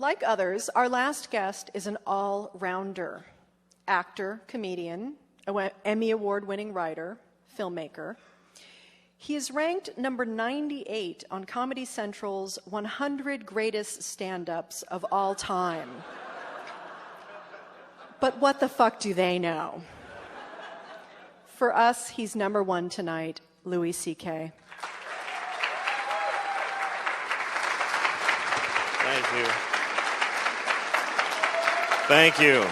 Like others, our last guest is an all-rounder. Actor, comedian, Emmy Award-winning writer, filmmaker. He is ranked number 98 on Comedy Central's 100 Greatest Stand-Ups of All Time. But what the fuck do they know? For us, he's number one tonight, Louis C.K. Thank you. Thank you.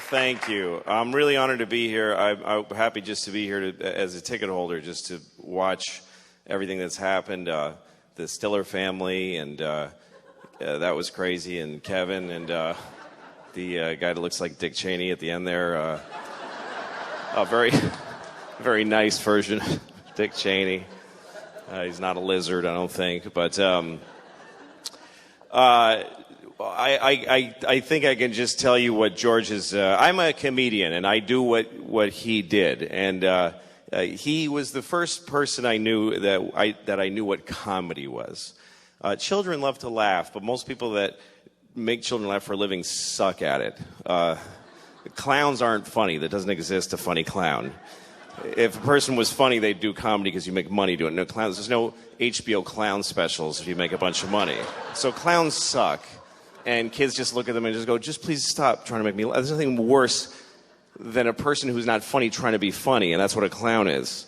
Thank you. I'm really honored to be here. I'm happy just to be here as a ticket holder, just to watch everything that's happened. The Stiller family, and that was crazy, and Kevin, and the guy that looks like Dick Cheney at the end there. A very, very nice version of Dick Cheney. He's not a lizard, I don't think, but I think I can just tell you what George is. I'm a comedian, and I do what he did, and he was the first person I knew that I knew what comedy was. Children love to laugh, but most people that make children laugh for a living suck at it. Clowns aren't funny. There doesn't exist a funny clown. If a person was funny, they'd do comedy because you make money doing it. No clowns. There's no HBO clown specials if you make a bunch of money. So clowns suck. And kids just look at them and just go, just please stop trying to make me laugh. There's nothing worse than a person who's not funny trying to be funny, and that's what a clown is.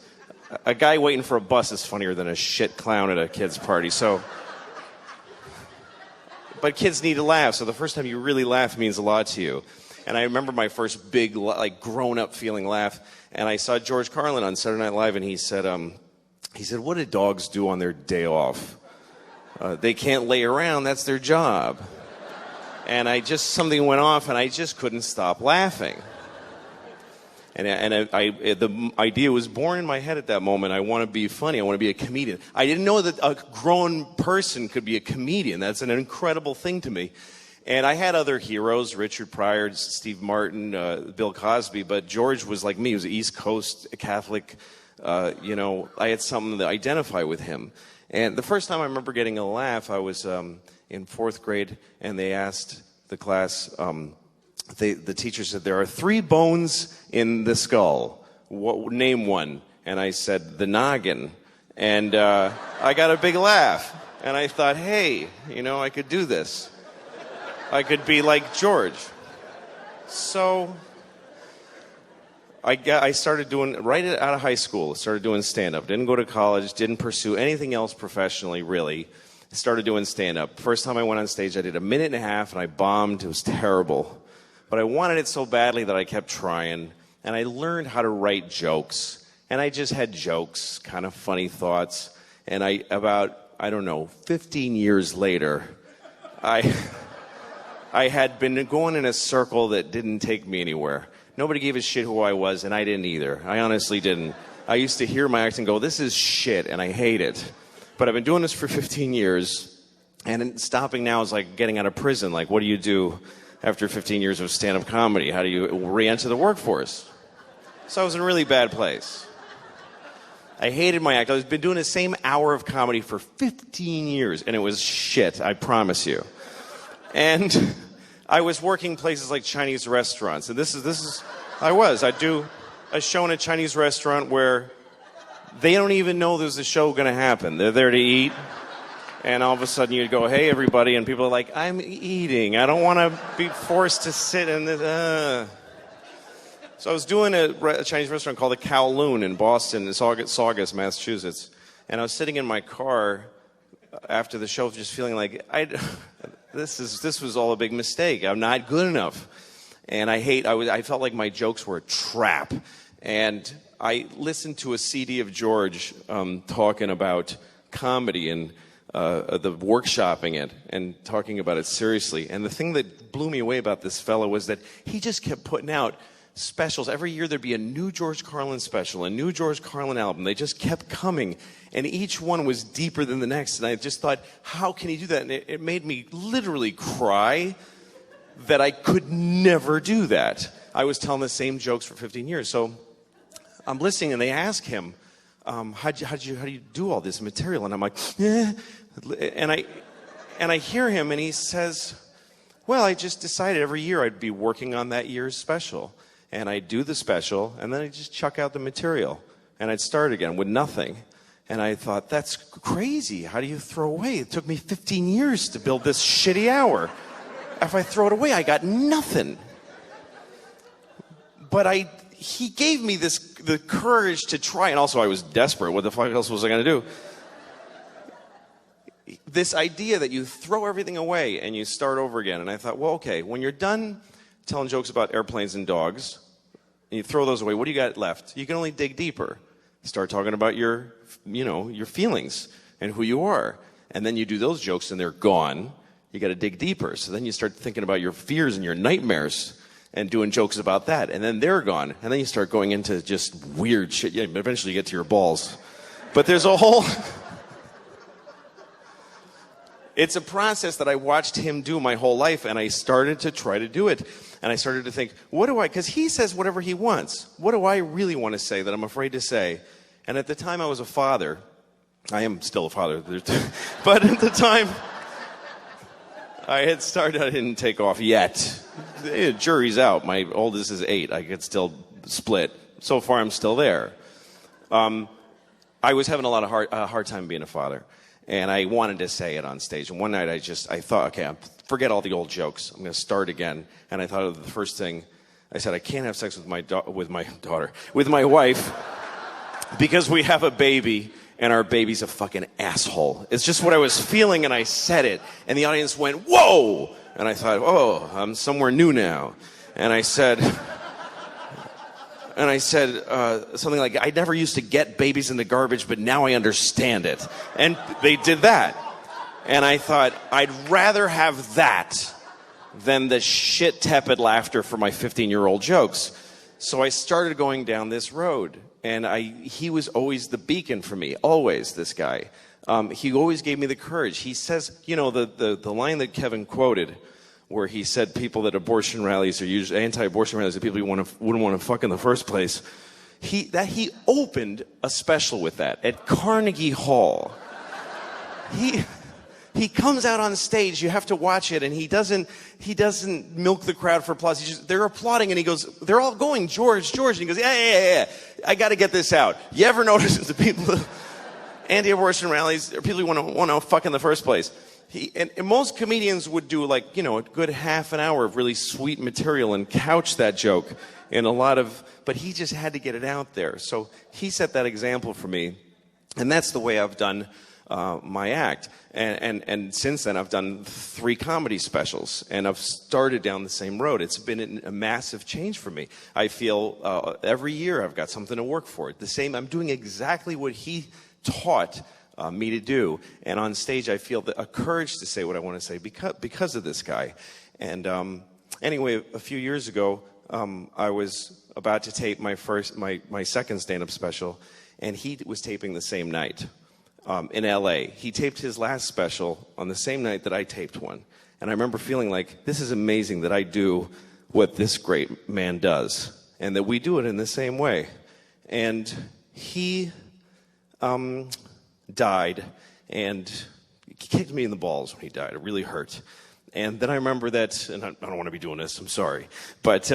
A guy waiting for a bus is funnier than a shit clown at a kid's party. But kids need to laugh, so the first time you really laugh means a lot to you. And I remember my first big, like, grown-up feeling laugh, and I saw George Carlin on Saturday Night Live, and he said, what do dogs do on their day off? They can't lay around, that's their job. And something went off, and I just couldn't stop laughing. And the idea was born in my head at that moment. I want to be funny. I want to be a comedian. I didn't know that a grown person could be a comedian. That's an incredible thing to me. And I had other heroes, Richard Pryor, Steve Martin, Bill Cosby, but George was like me. He was East Coast Catholic. I had something to identify with him. And the first time I remember getting a laugh, I was in fourth grade, and they asked the class, the teacher said, there are 3 bones in the skull. Name one. And I said, the noggin. And I got a big laugh. And I thought, hey, I could do this. I could be like George. So I started doing, right out of high school, started doing stand-up. Didn't go to college, didn't pursue anything else professionally, really. Started doing stand-up. First time I went on stage, I did a minute and a half, and I bombed. It was terrible. But I wanted it so badly that I kept trying, and I learned how to write jokes. And I just had jokes, kind of funny thoughts. And about 15 years later, I had been going in a circle that didn't take me anywhere. Nobody gave a shit who I was, and I didn't either. I honestly didn't. I used to hear my act and go, this is shit, and I hate it. But I've been doing this for 15 years, and stopping now is like getting out of prison. Like, what do you do after 15 years of stand-up comedy? How do you re-enter the workforce? So I was in a really bad place. I hated my act. I've been doing the same hour of comedy for 15 years, and it was shit, I promise you. And I was working places like Chinese restaurants, and I'd do a show in a Chinese restaurant where they don't even know there's a show going to happen. They're there to eat, and all of a sudden you'd go, hey, everybody, and people are like, I'm eating. I don't want to be forced to sit in this. So I was doing a Chinese restaurant called the Kowloon in Boston, in Saugus, Massachusetts, and I was sitting in my car after the show just feeling like, this was all a big mistake. I'm not good enough. And I felt like my jokes were a trap. And I listened to a CD of George talking about comedy and the workshopping it and talking about it seriously. And the thing that blew me away about this fellow was that he just kept putting out specials. Every year there'd be a new George Carlin special, a new George Carlin album. They just kept coming. And each one was deeper than the next. And I just thought, how can he do that? And it made me literally cry that I could never do that. I was telling the same jokes for 15 years. So I'm listening, and they ask him, how do you do all this material? And I'm like, eh. And And I hear him, and he says, well, I just decided every year I'd be working on that year's special. And I'd do the special, and then I'd just chuck out the material. And I'd start again with nothing. And I thought, that's crazy. How do you throw away? It took me 15 years to build this shitty hour. If I throw it away, I got nothing. But he gave me the courage to try, and also I was desperate. What the fuck else was I going to do? This idea that you throw everything away and you start over again. And I thought, well, okay, when you're done telling jokes about airplanes and dogs, and you throw those away, what do you got left? You can only dig deeper. Start talking about your feelings and who you are. And then you do those jokes and they're gone. You got to dig deeper. So then you start thinking about your fears and your nightmares and doing jokes about that. And then they're gone. And then you start going into just weird shit. Yeah, eventually you get to your balls. But there's a whole... It's a process that I watched him do my whole life, and I started to try to do it. And I started to think, because he says whatever he wants. What do I really want to say that I'm afraid to say? And at the time I was a father. I am still a father. But at the time I had started, I didn't take off yet. The jury's out. My oldest is 8. I could still split. So far I'm still there. I was having a lot of hard time being a father. And I wanted to say it on stage. And one night I thought, okay, forget all the old jokes. I'm going to start again. And I thought of the first thing. I said, I can't have sex with my wife, because we have a baby, and our baby's a fucking asshole. It's just what I was feeling, and I said it. And the audience went, whoa! And I thought, oh, I'm somewhere new now. And I said... something like, I never used to get babies in the garbage, but now I understand it. And they did that. And I thought, I'd rather have that than the shit tepid laughter for my 15-year-old jokes. So I started going down this road. And he was always the beacon for me. Always, this guy. He always gave me the courage. He says, the line that Kevin quoted, where he said people at abortion rallies are usually anti-abortion rallies are people you wouldn't want to fuck in the first place. He opened a special with that at Carnegie Hall. He comes out on stage. You have to watch it, and he doesn't milk the crowd for applause. They're applauding, and he goes, they're all going, George, and he goes, yeah. I got to get this out. You ever notice the people anti-abortion rallies are people you want to fuck in the first place? And most comedians would do a good half an hour of really sweet material and couch that joke in but he just had to get it out there. So he set that example for me, and that's the way I've done my act. And since then I've done 3 comedy specials, and I've started down the same road. It's been a massive change for me. I feel every year I've got something to work for. I'm doing exactly what he taught me to do, and on stage I feel a courage to say what I want to say because of this guy. And anyway, a few years ago, I was about to tape my second stand-up special, and he was taping the same night in L.A. He taped his last special on the same night that I taped one, and I remember feeling like, this is amazing that I do what this great man does, and that we do it in the same way. And he died, and he kicked me in the balls when he died. It really hurt. And then I remember that, and I don't want to be doing this, I'm sorry, but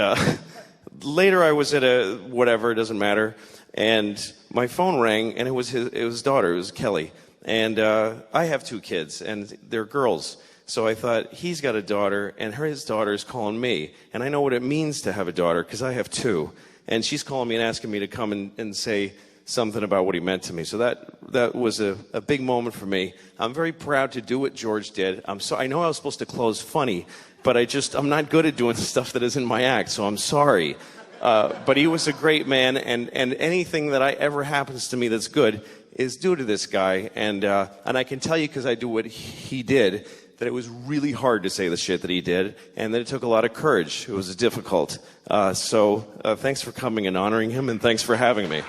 later I was at it doesn't matter, and my phone rang, and it was his daughter, it was Kelly, and I have 2 kids, and they're girls, so I thought, he's got a daughter, and his daughter's calling me, and I know what it means to have a daughter, because I have 2, and she's calling me and asking me to come and say something about what he meant to me. So that was a big moment for me. I'm very proud to do what George did. I know I was supposed to close funny, but I'm not good at doing stuff that isn't my act, so I'm sorry. But he was a great man, and anything that ever happens to me that's good is due to this guy. And I can tell you, because I do what he did, that it was really hard to say the shit that he did, and that it took a lot of courage. It was difficult. So thanks for coming and honoring him, and thanks for having me.